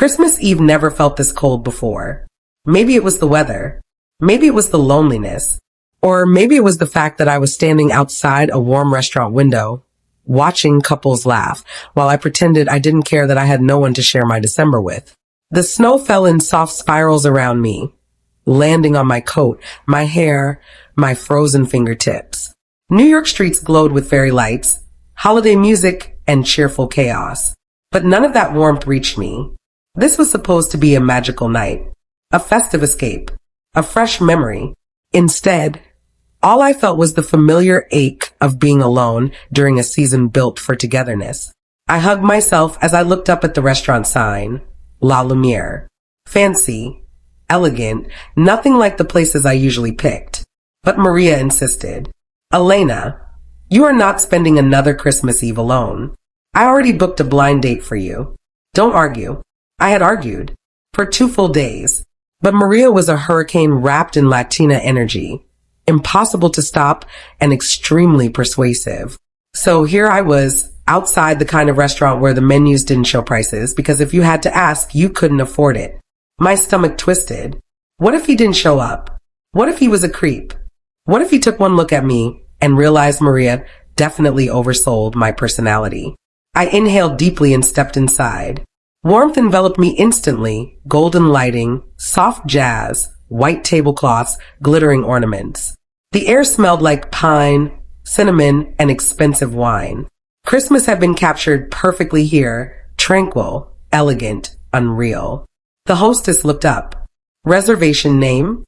Christmas Eve never felt this cold before. Maybe it was the weather. Maybe it was the loneliness. Or maybe it was the fact that I was standing outside a warm restaurant window, watching couples laugh, while I pretended I didn't care that I had no one to share my December with. The snow fell in soft spirals around me, landing on my coat, my hair, my frozen fingertips. New York streets glowed with fairy lights, holiday music, and cheerful chaos. But none of that warmth reached me. This was supposed to be a magical night, a festive escape, a fresh memory. Instead, all I felt was the familiar ache of being alone during a season built for togetherness. I hugged myself as I looked up at the restaurant sign, La Lumiere. Fancy, elegant, nothing like the places I usually picked. But Maria insisted. Elena, you are not spending another Christmas Eve alone. I already booked a blind date for you. Don't argue. I had argued for 2 full days, but Maria was a hurricane wrapped in Latina energy, impossible to stop and extremely persuasive. So here I was, outside the kind of restaurant where the menus didn't show prices, because if you had to ask, you couldn't afford it. My stomach twisted. What if he didn't show up? What if he was a creep? What if he took one look at me and realized Maria definitely oversold my personality? I inhaled deeply and stepped inside. Warmth enveloped me instantly, golden lighting, soft jazz, white tablecloths, glittering ornaments. The air smelled like pine, cinnamon, and expensive wine. Christmas had been captured perfectly here, tranquil, elegant, unreal. The hostess looked up. Reservation name?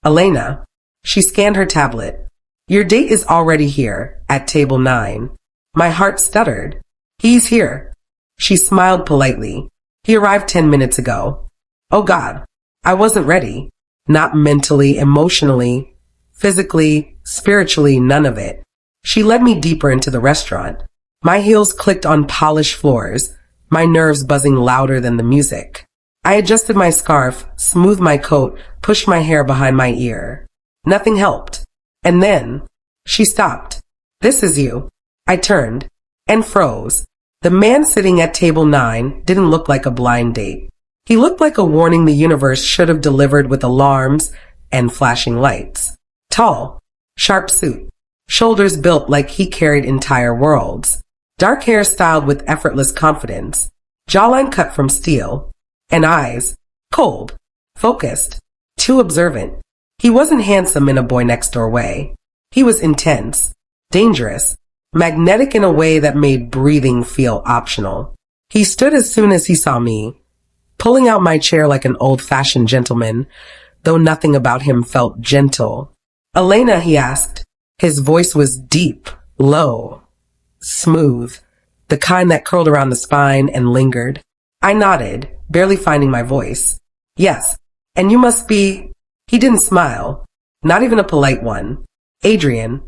Elena. She scanned her tablet. Your date is already here, at table 9. My heart stuttered. He's here. She smiled politely. He arrived 10 minutes ago. Oh God, I wasn't ready. Not mentally, emotionally, physically, spiritually, none of it. She led me deeper into the restaurant. My heels clicked on polished floors, my nerves buzzing louder than the music. I adjusted my scarf, smoothed my coat, pushed my hair behind my ear. Nothing helped. And then, she stopped. This is you. I turned and froze. The man sitting at table 9 didn't look like a blind date. He looked like a warning the universe should have delivered with alarms and flashing lights. Tall, sharp suit, shoulders built like he carried entire worlds. Dark hair styled with effortless confidence, jawline cut from steel, and eyes, cold, focused, too observant. He wasn't handsome in a boy next door way. He was intense, dangerous, magnetic in a way that made breathing feel optional. He stood as soon as he saw me, pulling out my chair like an old-fashioned gentleman, though nothing about him felt gentle. Elena, he asked. His voice was deep, low, smooth, the kind that curled around the spine and lingered. I nodded, barely finding my voice. Yes, and you must be... He didn't smile, not even a polite one. Adrian.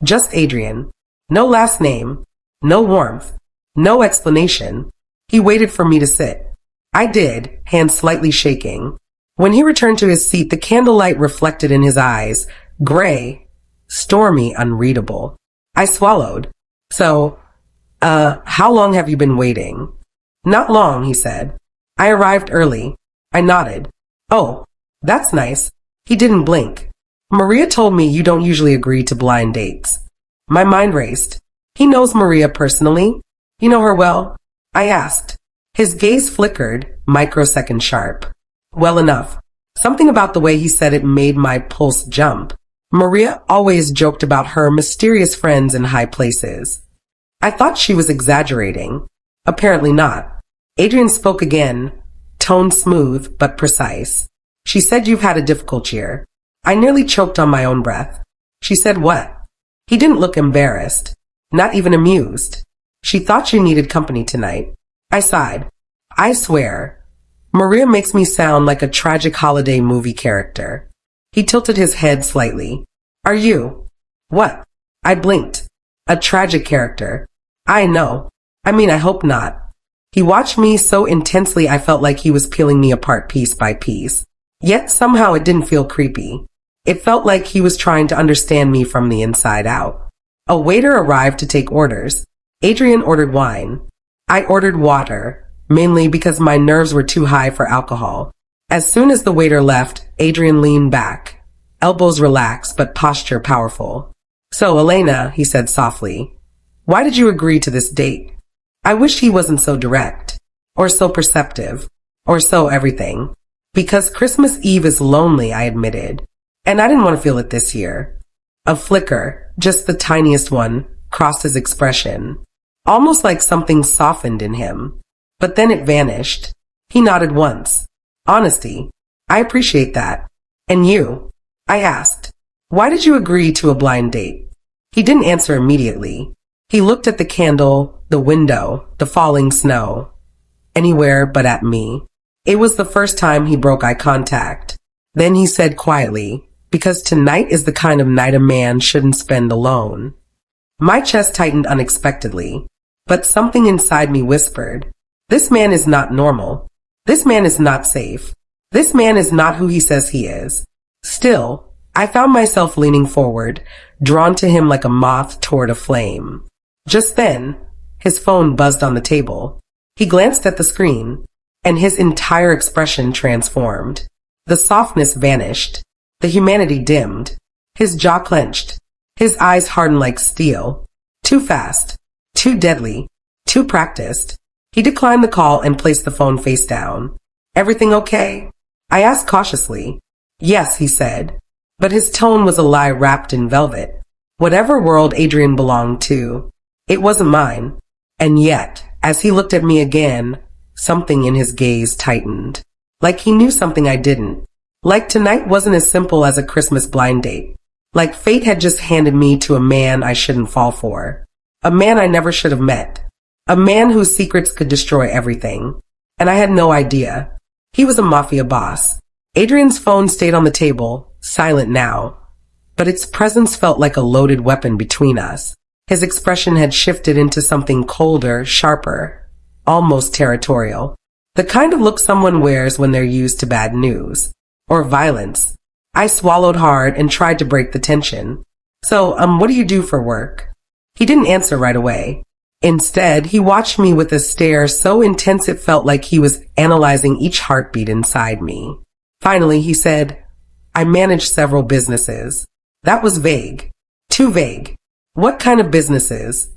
Just Adrian. No last name, no warmth, no explanation. He waited for me to sit. I did, hands slightly shaking. When he returned to his seat, the candlelight reflected in his eyes, gray, stormy, unreadable. I swallowed. So, how long have you been waiting? Not long, he said. I arrived early. I nodded. Oh, that's nice. He didn't blink. Maria told me you don't usually agree to blind dates. My mind raced. He knows Maria personally. You know her well? I asked. His gaze flickered, microsecond sharp. Well enough. Something about the way he said it made my pulse jump. Maria always joked about her mysterious friends in high places. I thought she was exaggerating. Apparently not. Adrian spoke again, tone smooth but precise. She said you've had a difficult year. I nearly choked on my own breath. She said what? He didn't look embarrassed, not even amused. She thought you needed company tonight. I sighed. I swear, Maria makes me sound like a tragic holiday movie character. He tilted his head slightly. Are you? What? I blinked. A tragic character. I know. I mean, I hope not. He watched me so intensely I felt like he was peeling me apart piece by piece. Yet somehow it didn't feel creepy. It felt like he was trying to understand me from the inside out. A waiter arrived to take orders. Adrian ordered wine. I ordered water, mainly because my nerves were too high for alcohol. As soon as the waiter left, Adrian leaned back, elbows relaxed but posture powerful. "So, Elena," he said softly, "why did you agree to this date?" I wished he wasn't so direct, or so perceptive, or so everything. Because Christmas Eve is lonely, I admitted, and I didn't want to feel it this year. A flicker, just the tiniest one, crossed his expression, almost like something softened in him. But then it vanished. He nodded once. "Honesty. I appreciate that. And you?" I asked. "Why did you agree to a blind date?" He didn't answer immediately. He looked at the candle, the window, the falling snow. Anywhere but at me. It was the first time he broke eye contact. Then he said quietly, "Because tonight is the kind of night a man shouldn't spend alone." My chest tightened unexpectedly, but something inside me whispered, "This man is not normal. This man is not safe. This man is not who he says he is." Still, I found myself leaning forward, drawn to him like a moth toward a flame. Just then, his phone buzzed on the table. He glanced at the screen, and his entire expression transformed. The softness vanished. The humanity dimmed. His jaw clenched. His eyes hardened like steel. Too fast. Too deadly. Too practiced. He declined the call and placed the phone face down. "Everything okay?" I asked cautiously. "Yes," he said, but his tone was a lie wrapped in velvet. Whatever world Adrian belonged to, it wasn't mine. And yet, as he looked at me again, something in his gaze tightened. Like he knew something I didn't. Like tonight wasn't as simple as a Christmas blind date. Like fate had just handed me to a man I shouldn't fall for. A man I never should have met. A man whose secrets could destroy everything. And I had no idea. He was a mafia boss. Adrian's phone stayed on the table, silent now. But its presence felt like a loaded weapon between us. His expression had shifted into something colder, sharper, almost territorial. The kind of look someone wears when they're used to bad news. Or violence. I swallowed hard and tried to break the tension. "So, what do you do for work?" He didn't answer right away. Instead, he watched me with a stare so intense it felt like he was analyzing each heartbeat inside me. Finally, he said, "I manage several businesses." That was vague. Too vague. "What kind of businesses?"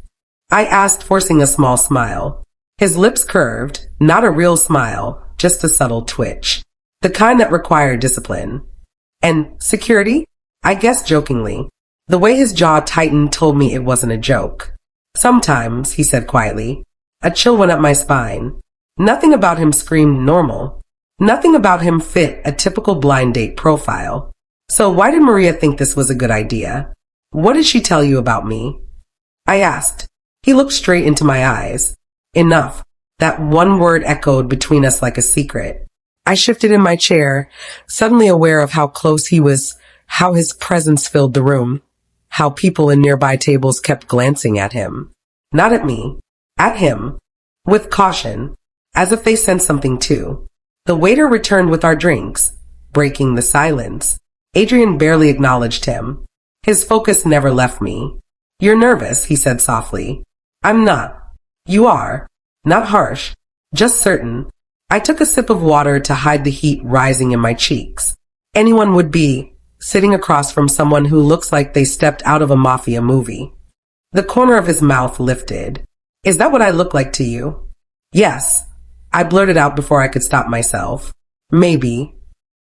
I asked, forcing a small smile. His lips curved, not a real smile, just a subtle twitch. The kind that required discipline. "And security?" I guessed jokingly. The way his jaw tightened told me it wasn't a joke. "Sometimes," he said quietly. A chill went up my spine. Nothing about him screamed normal. Nothing about him fit a typical blind date profile. "So why did Maria think this was a good idea? What did she tell you about me?" I asked. He looked straight into my eyes. Enough. That one word echoed between us like a secret. I shifted in my chair, suddenly aware of how close he was, how his presence filled the room, how people in nearby tables kept glancing at him. Not at me. At him. With caution, as if they sensed something too. The waiter returned with our drinks, breaking the silence. Adrian barely acknowledged him. His focus never left me. "You're nervous," he said softly. "I'm not." "You are." Not harsh, just certain. I took a sip of water to hide the heat rising in my cheeks. Anyone would be, sitting across from someone who looks like they stepped out of a Mafia movie. The corner of his mouth lifted. "Is that what I look like to you?" "Yes," I blurted out before I could stop myself. "Maybe."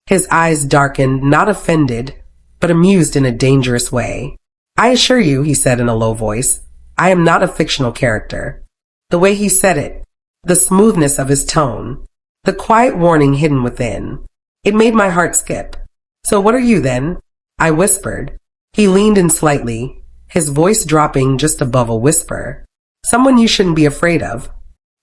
His eyes darkened, not offended, but amused in a dangerous way. "I assure you," he said in a low voice, "I am not a fictional character." The way he said it, the smoothness of his tone, the quiet warning hidden within, it made my heart skip. "So what are you then?" I whispered. He leaned in slightly, his voice dropping just above a whisper. "Someone you shouldn't be afraid of."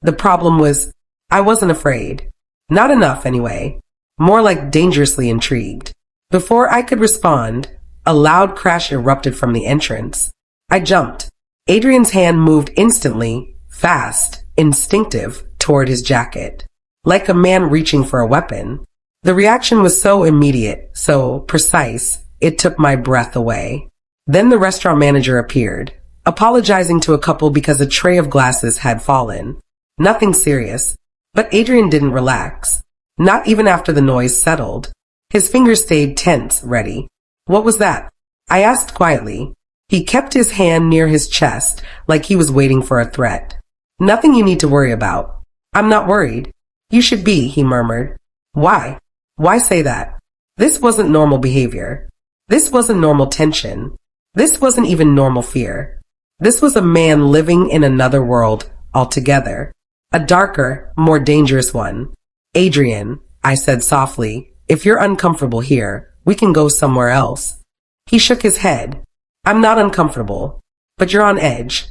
The problem was, I wasn't afraid. Not enough, anyway. More like dangerously intrigued. Before I could respond, a loud crash erupted from the entrance. I jumped. Adrian's hand moved instantly, fast, instinctive, toward his jacket. Like a man reaching for a weapon. The reaction was so immediate, so precise, it took my breath away. Then the restaurant manager appeared, apologizing to a couple because a tray of glasses had fallen. Nothing serious, But Adrian didn't relax. Not even after the noise settled. His fingers stayed tense, ready. What was that? I asked quietly. He kept his hand near his chest, like he was waiting for a threat. Nothing you need to worry about. I'm not worried. You should be, he murmured. Why? Why say that? This wasn't normal behavior. This wasn't normal tension. This wasn't even normal fear. This was a man living in another world altogether. A darker, more dangerous one. Adrian, I said softly, if you're uncomfortable here, we can go somewhere else. He shook his head. I'm not uncomfortable, but you're on edge.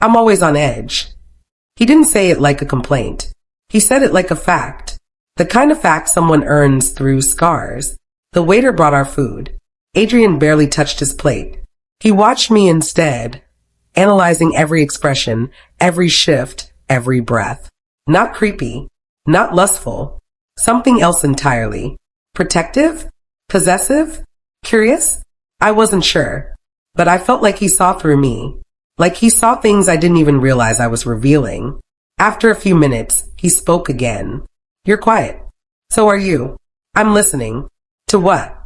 I'm always on edge. He didn't say it like a complaint. He said it like a fact. The kind of fact someone earns through scars. The waiter brought our food. Adrian barely touched his plate. He watched me instead, analyzing every expression, every shift, every breath. Not creepy, not lustful, something else entirely. Protective? Possessive? Curious? I wasn't sure, but I felt like he saw through me, like he saw things I didn't even realize I was revealing. After a few minutes, he spoke again. You're quiet. So are you. I'm listening. To what?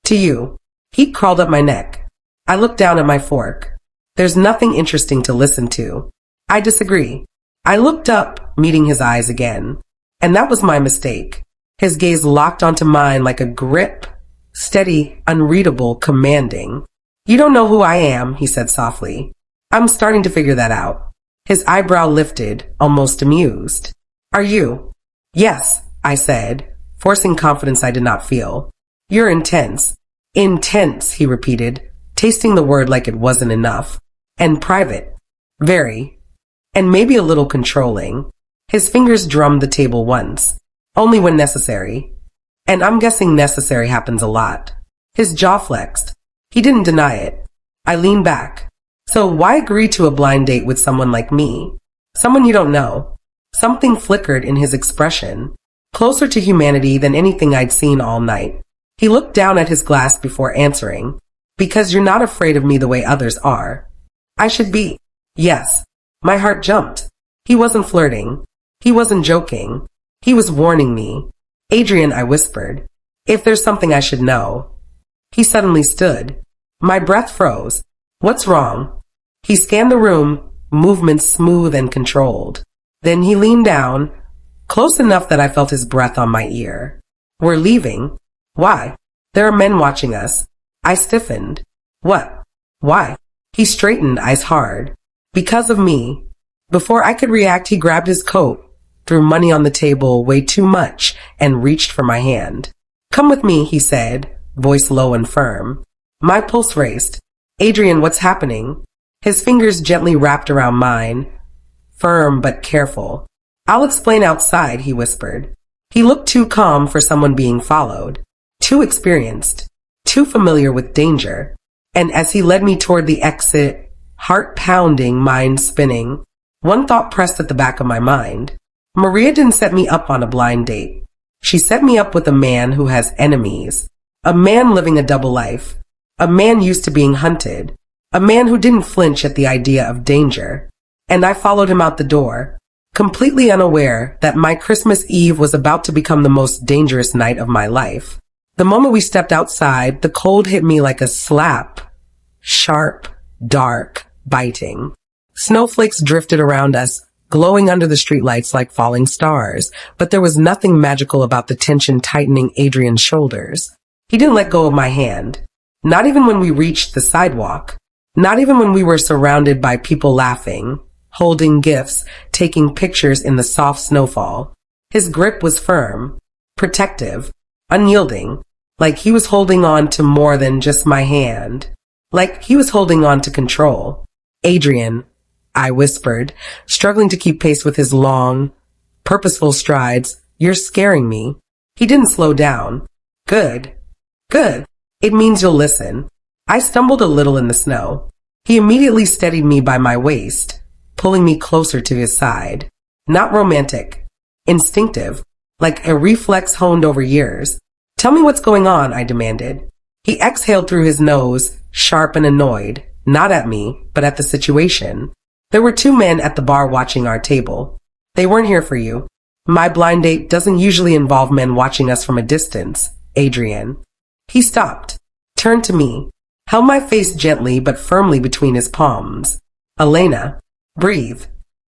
To you. Heat crawled up my neck. I looked down at my fork. There's nothing interesting to listen to. I disagree. I looked up, meeting his eyes again. And that was my mistake. His gaze locked onto mine like a grip. Steady, unreadable, commanding. You don't know who I am, he said softly. I'm starting to figure that out. His eyebrow lifted, almost amused. Are you? Yes, I said, forcing confidence I did not feel. You're intense. Intense, he repeated, tasting the word like it wasn't enough. And private. Very. And maybe a little controlling. His fingers drummed the table once. Only when necessary. And I'm guessing necessary happens a lot. His jaw flexed. He didn't deny it. I leaned back. So why agree to a blind date with someone like me? Someone you don't know. Something flickered in his expression. Closer to humanity than anything I'd seen all night. He looked down at his glass before answering. Because you're not afraid of me the way others are. I should be. Yes. My heart jumped. He wasn't flirting. He wasn't joking. He was warning me. Adrian, I whispered. If there's something I should know. He suddenly stood. My breath froze. What's wrong? He scanned the room, movements smooth and controlled. Then he leaned down, close enough that I felt his breath on my ear. We're leaving. Why? There are men watching us. I stiffened. What? Why? He straightened, eyes hard. Because of me. Before I could react, he grabbed his coat, threw money on the table way too much, and reached for my hand. Come with me, he said, voice low and firm. My pulse raced. Adrian, what's happening? His fingers gently wrapped around mine, firm but careful. I'll explain outside, he whispered. He looked too calm for someone being followed, too experienced, too familiar with danger. And as he led me toward the exit, heart pounding, mind spinning, one thought pressed at the back of my mind. Maria didn't set me up on a blind date. She set me up with a man who has enemies, a man living a double life, a man used to being hunted, a man who didn't flinch at the idea of danger. And I followed him out the door, completely unaware that my Christmas Eve was about to become the most dangerous night of my life. The moment we stepped outside, the cold hit me like a slap. Sharp, dark, biting. Snowflakes drifted around us, glowing under the streetlights like falling stars, but there was nothing magical about the tension tightening Adrian's shoulders. He didn't let go of my hand. Not even when we reached the sidewalk. Not even when we were surrounded by people laughing, holding gifts, taking pictures in the soft snowfall. His grip was firm, protective, unyielding, like he was holding on to more than just my hand. Like he was holding on to control. Adrian, I whispered, struggling to keep pace with his long, purposeful strides. You're scaring me. He didn't slow down. Good. Good. It means you'll listen. I stumbled a little in the snow. He immediately steadied me by my waist, pulling me closer to his side. Not romantic. Instinctive. Like a reflex honed over years. Tell me what's going on, I demanded. He exhaled through his nose, sharp and annoyed. Not at me, but at the situation. There were two men at the bar watching our table. They weren't here for you. My blind date doesn't usually involve men watching us from a distance, Adrian. He stopped, turned to me, held my face gently but firmly between his palms. Elena, breathe.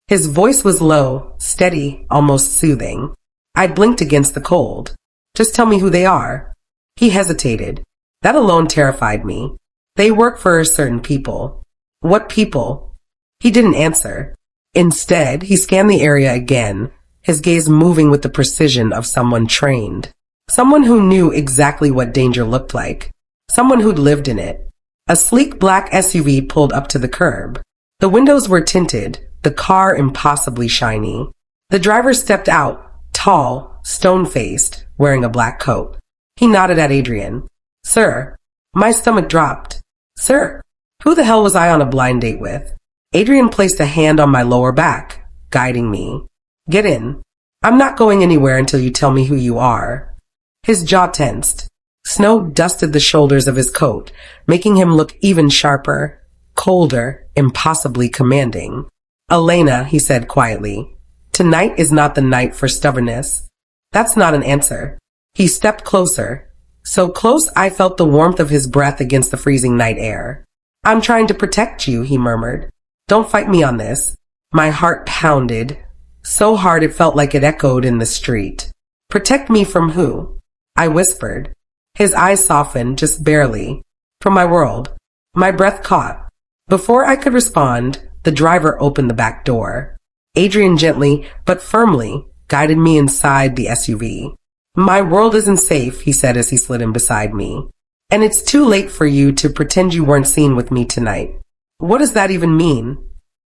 His voice was low, steady, almost soothing. I blinked against the cold. Just tell me who they are. He hesitated. That alone terrified me. They work for certain people. What people? He didn't answer. Instead, he scanned the area again, his gaze moving with the precision of someone trained. Someone who knew exactly what danger looked like. Someone who'd lived in it. A sleek black SUV pulled up to the curb. The windows were tinted, the car impossibly shiny. The driver stepped out, tall, stone-faced, wearing a black coat. He nodded at Adrian. Sir. My stomach dropped. Sir. Who the hell was I on a blind date with? Adrian placed a hand on my lower back, guiding me. Get in. I'm not going anywhere until you tell me who you are. His jaw tensed. Snow dusted the shoulders of his coat, making him look even sharper, colder, impossibly commanding. Elena, he said quietly, tonight is not the night for stubbornness. That's not an answer. He stepped closer, so close I felt the warmth of his breath against the freezing night air. I'm trying to protect you, he murmured. Don't fight me on this. My heart pounded, so hard it felt like it echoed in the street. Protect me from who? I whispered. His eyes softened, just barely. From my world. My breath caught. Before I could respond, the driver opened the back door. Adrian gently, but firmly, guided me inside the SUV. My world isn't safe, he said as he slid in beside me. And it's too late for you to pretend you weren't seen with me tonight. What does that even mean?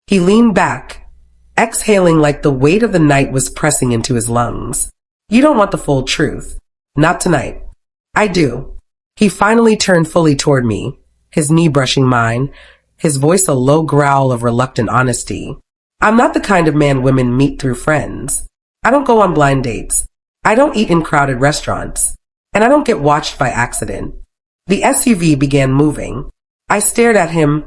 He leaned back, exhaling like the weight of the night was pressing into his lungs. You don't want the full truth. Not tonight. I do. He finally turned fully toward me, his knee brushing mine, his voice a low growl of reluctant honesty. I'm not the kind of man women meet through friends. I don't go on blind dates. I don't eat in crowded restaurants. And I don't get watched by accident. The SUV began moving. I stared at him,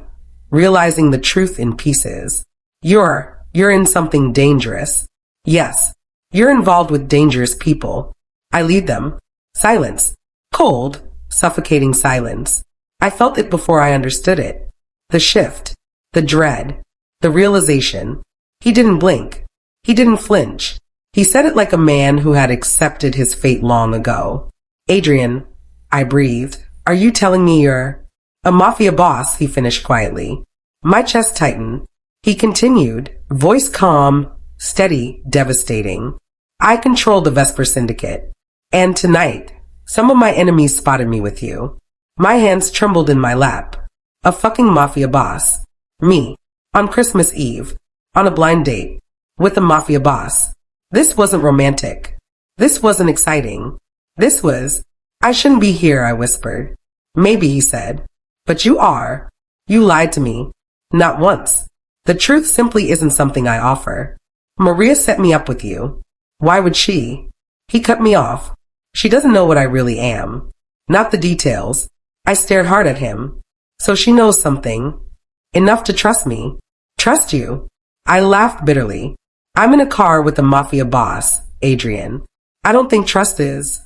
realizing the truth in pieces. You're in something dangerous. Yes, you're involved with dangerous people. I lead them. Silence. Cold, suffocating silence. I felt it before I understood it. The shift. The dread. The realization. He didn't blink. He didn't flinch. He said it like a man who had accepted his fate long ago. Adrian, I breathed. Are you telling me you're a Mafia boss? He finished quietly. My chest tightened. He continued, voice calm, steady, devastating. I control the Vesper Syndicate. And tonight, some of my enemies spotted me with you. My hands trembled in my lap. A fucking Mafia boss. Me. On Christmas Eve. On a blind date. With a Mafia boss. This wasn't romantic. This wasn't exciting. This was... I shouldn't be here, I whispered. Maybe, he said. But you are. You lied to me. Not once. The truth simply isn't something I offer. Maria set me up with you. Why would she? He cut me off. She doesn't know what I really am. Not the details. I stared hard at him. So she knows something. Enough to trust me. Trust you. I laughed bitterly. I'm in a car with a Mafia boss, Adrian. I don't think trust is.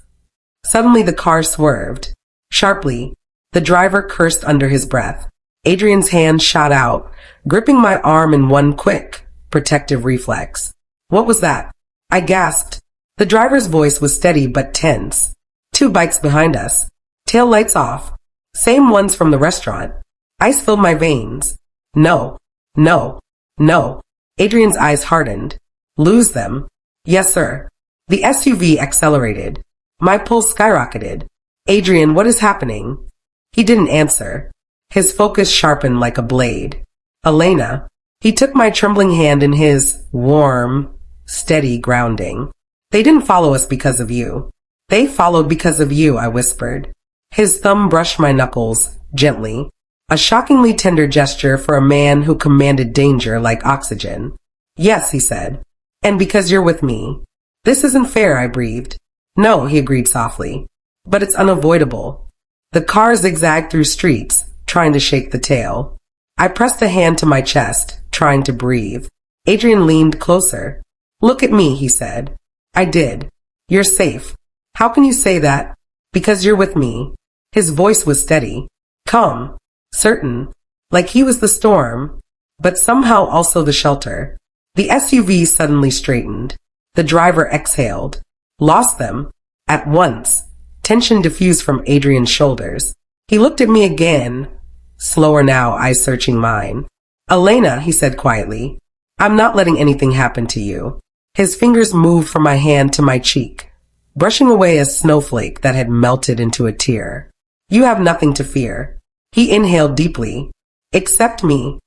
Suddenly the car swerved. Sharply, the driver cursed under his breath. Adrian's hand shot out, gripping my arm in one quick, protective reflex. What was that? I gasped. The driver's voice was steady but tense. 2 bikes behind us. Tail lights off. Same ones from the restaurant. Ice filled my veins. No. No. No. Adrian's eyes hardened. Lose them. Yes, sir. The SUV accelerated. My pulse skyrocketed. Adrian, what is happening? He didn't answer. His focus sharpened like a blade. Elena. He took my trembling hand in his, warm, steady grounding. They didn't follow us because of you. They followed because of you, I whispered. His thumb brushed my knuckles, gently. A shockingly tender gesture for a man who commanded danger like oxygen. Yes, he said. And because you're with me. This isn't fair, I breathed. No, he agreed softly. But it's unavoidable. The car zigzagged through streets, trying to shake the tail. I pressed a hand to my chest, trying to breathe. Adrian leaned closer. Look at me, he said. I did. You're safe. How can you say that? Because you're with me. His voice was steady, calm, certain, like he was the storm, but somehow also the shelter. The SUV suddenly straightened. The driver exhaled. Lost them. At once. Tension diffused from Adrian's shoulders. He looked at me again, slower now, eyes searching mine. Elena, he said quietly, I'm not letting anything happen to you. His fingers moved from my hand to my cheek, brushing away a snowflake that had melted into a tear. You have nothing to fear. He inhaled deeply. Accept me.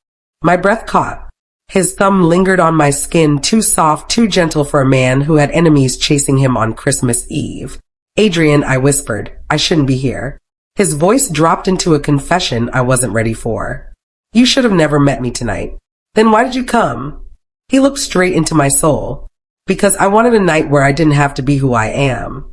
My breath caught. His thumb lingered on my skin, too soft, too gentle for a man who had enemies chasing him on Christmas Eve. Adrian, I whispered, I shouldn't be here. His voice dropped into a confession I wasn't ready for. You should have never met me tonight. Then why did you come? He looked straight into my soul. Because I wanted a night where I didn't have to be who I am.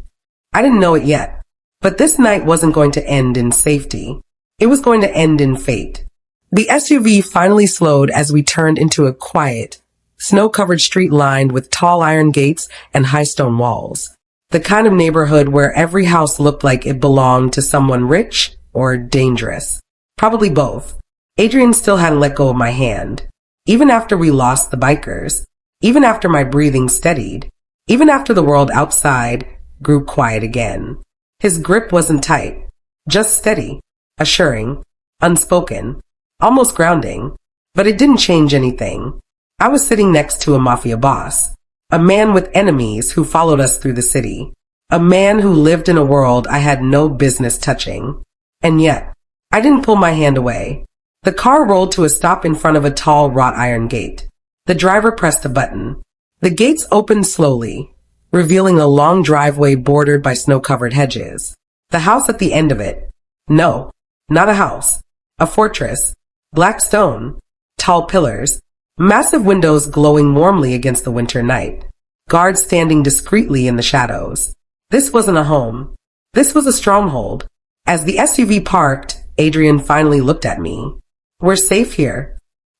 I didn't know it yet. But this night wasn't going to end in safety. It was going to end in fate. The SUV finally slowed as we turned into a quiet, snow-covered street lined with tall iron gates and high stone walls. The kind of neighborhood where every house looked like it belonged to someone rich or dangerous. Probably both. Adrian still hadn't let go of my hand. Even after we lost the bikers. Even after my breathing steadied. Even after the world outside grew quiet again. His grip wasn't tight. Just steady. Assuring. Unspoken. Almost grounding. But it didn't change anything. I was sitting next to a Mafia boss. A man with enemies who followed us through the city. A man who lived in a world I had no business touching. And yet, I didn't pull my hand away. The car rolled to a stop in front of a tall wrought iron gate. The driver pressed a button. The gates opened slowly, revealing a long driveway bordered by snow-covered hedges. The house at the end of it. No, not a house. A fortress. Black stone. Tall pillars. Massive windows glowing warmly against the winter night. Guards standing discreetly in the shadows. This wasn't a home. This was a stronghold. As the SUV parked, Adrian finally looked at me. We're safe here.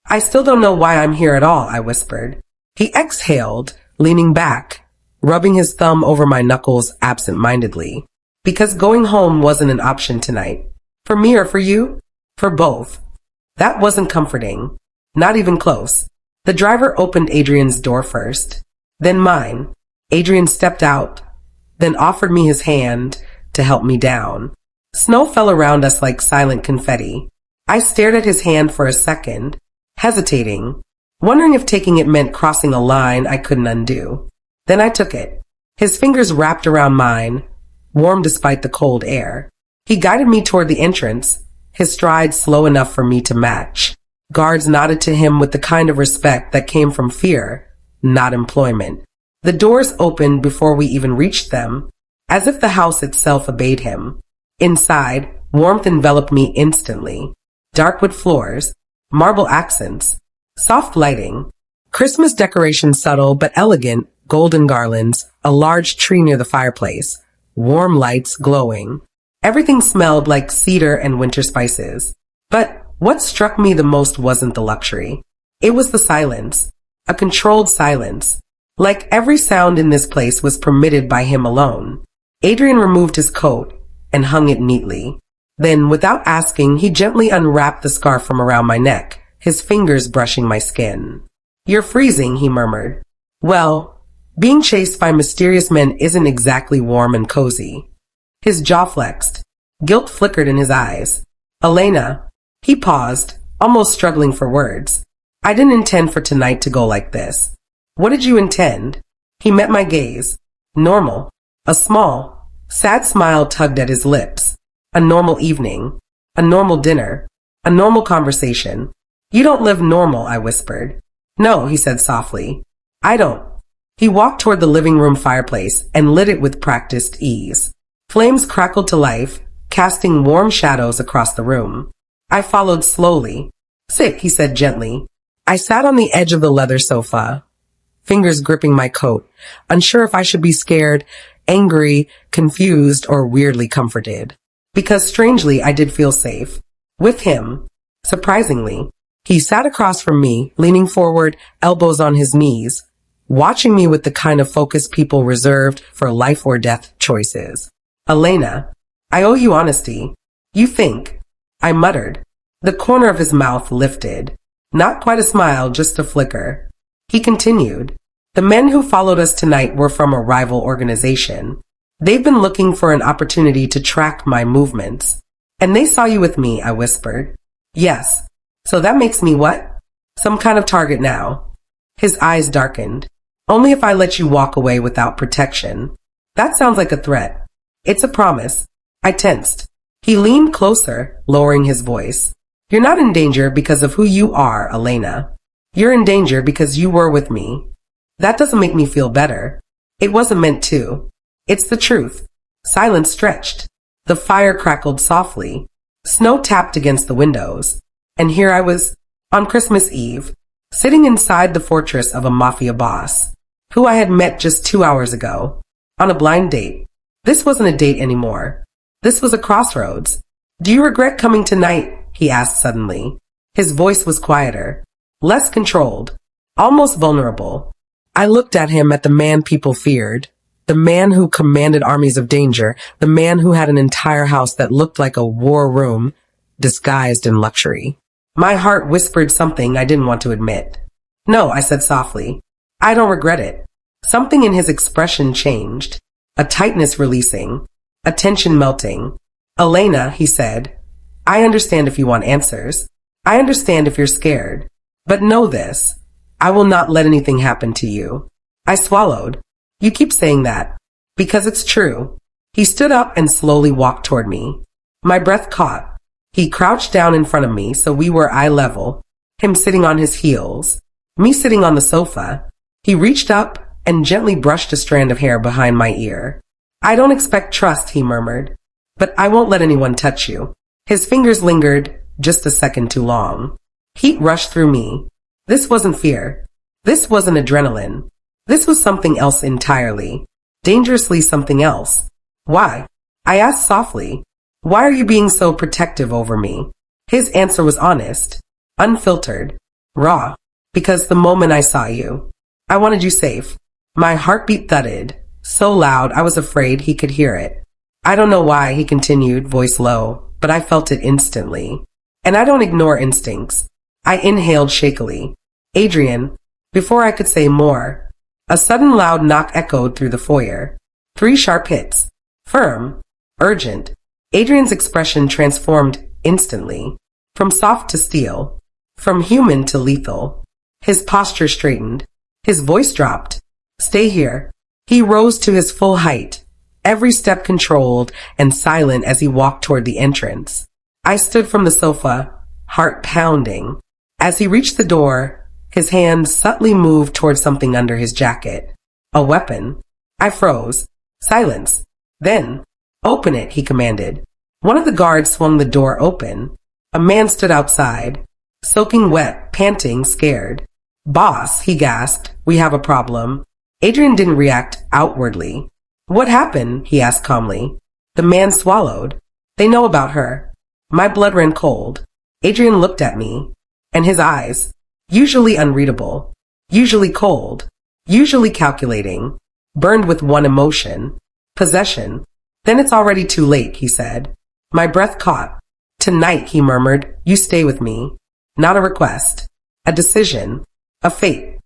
I still don't know why I'm here at all, I whispered. He exhaled, leaning back, rubbing his thumb over my knuckles absent-mindedly. Because going home wasn't an option tonight. For me or for you? For both. That wasn't comforting. Not even close. The driver opened Adrian's door first, then mine. Adrian stepped out, then offered me his hand to help me down. Snow fell around us like silent confetti. I stared at his hand for a second, hesitating, wondering if taking it meant crossing a line I couldn't undo. Then I took it. His fingers wrapped around mine, warm despite the cold air. He guided me toward the entrance, his stride slow enough for me to match. Guards nodded to him with the kind of respect that came from fear, not employment. The doors opened before we even reached them, as if the house itself obeyed him. Inside, warmth enveloped me instantly. Dark wood floors, marble accents, soft lighting, Christmas decorations subtle but elegant, golden garlands, a large tree near the fireplace, warm lights glowing. Everything smelled like cedar and winter spices. But what struck me the most wasn't the luxury. It was the silence. A controlled silence. Like every sound in this place was permitted by him alone. Adrian removed his coat and hung it neatly. Then, without asking, he gently unwrapped the scarf from around my neck, his fingers brushing my skin. You're freezing, he murmured. Well, being chased by mysterious men isn't exactly warm and cozy. His jaw flexed. Guilt flickered in his eyes. Elena. He paused, almost struggling for words. I didn't intend for tonight to go like this. What did you intend? He met my gaze. Normal. A small, sad smile tugged at his lips. A normal evening. A normal dinner. A normal conversation. You don't live normal, I whispered. No, he said softly. I don't. He walked toward the living room fireplace and lit it with practiced ease. Flames crackled to life, casting warm shadows across the room. I followed slowly. Sit, he said gently. I sat on the edge of the leather sofa, fingers gripping my coat, unsure if I should be scared, angry, confused, or weirdly comforted. Because strangely, I did feel safe. With him. Surprisingly. He sat across from me, leaning forward, elbows on his knees, watching me with the kind of focus people reserved for life or death choices. Elena, I owe you honesty. You think? I muttered. The corner of his mouth lifted. Not quite a smile, just a flicker. He continued. The men who followed us tonight were from a rival organization. They've been looking for an opportunity to track my movements. And they saw you with me, I whispered. Yes. So that makes me what? Some kind of target now. His eyes darkened. Only if I let you walk away without protection. That sounds like a threat. It's a promise. I tensed. He leaned closer, lowering his voice. You're not in danger because of who you are, Elena. You're in danger because you were with me. That doesn't make me feel better. It wasn't meant to. It's the truth. Silence stretched. The fire crackled softly. Snow tapped against the windows. And here I was, on Christmas Eve, sitting inside the fortress of a Mafia boss, who I had met just 2 hours ago, on a blind date. This wasn't a date anymore. This was a crossroads. Do you regret coming tonight? He asked suddenly. His voice was quieter, less controlled, almost vulnerable. I looked at him, at the man people feared, the man who commanded armies of danger, the man who had an entire house that looked like a war room disguised in luxury. My heart whispered something I didn't want to admit. No, I said softly. I don't regret it. Something in his expression changed, a tightness releasing, a tension melting. Elena, he said, I understand if you want answers. I understand if you're scared. But know this. I will not let anything happen to you. I swallowed. You keep saying that. Because it's true. He stood up and slowly walked toward me. My breath caught. He crouched down in front of me so we were eye level, him sitting on his heels, me sitting on the sofa. He reached up and gently brushed a strand of hair behind my ear. I don't expect trust, he murmured, but I won't let anyone touch you. His fingers lingered just a second too long. Heat rushed through me. This wasn't fear. This wasn't adrenaline. This was something else entirely. Dangerously something else. Why? I asked softly. Why are you being so protective over me? His answer was honest, unfiltered, raw. Because the moment I saw you, I wanted you safe. My heartbeat thudded, so loud I was afraid he could hear it. I don't know why, he continued, voice low, but I felt it instantly. And I don't ignore instincts. I inhaled shakily. Adrian, before I could say more, a sudden loud knock echoed through the foyer. 3 sharp hits. Firm. Urgent. Adrian's expression transformed instantly. From soft to steel. From human to lethal. His posture straightened. His voice dropped. Stay here. He rose to his full height, every step controlled and silent as he walked toward the entrance. I stood from the sofa, heart pounding. As he reached the door, his hand subtly moved toward something under his jacket. A weapon. I froze. Silence. Then, open it, he commanded. One of the guards swung the door open. A man stood outside, soaking wet, panting, scared. Boss, he gasped, we have a problem. Adrian didn't react outwardly. What happened? He asked calmly. The man swallowed. They know about her. My blood ran cold. Adrian looked at me, and his eyes, usually unreadable, usually cold, usually calculating, burned with one emotion, possession. Then it's already too late, he said. My breath caught. Tonight, he murmured, you stay with me. Not a request. A decision. A fate.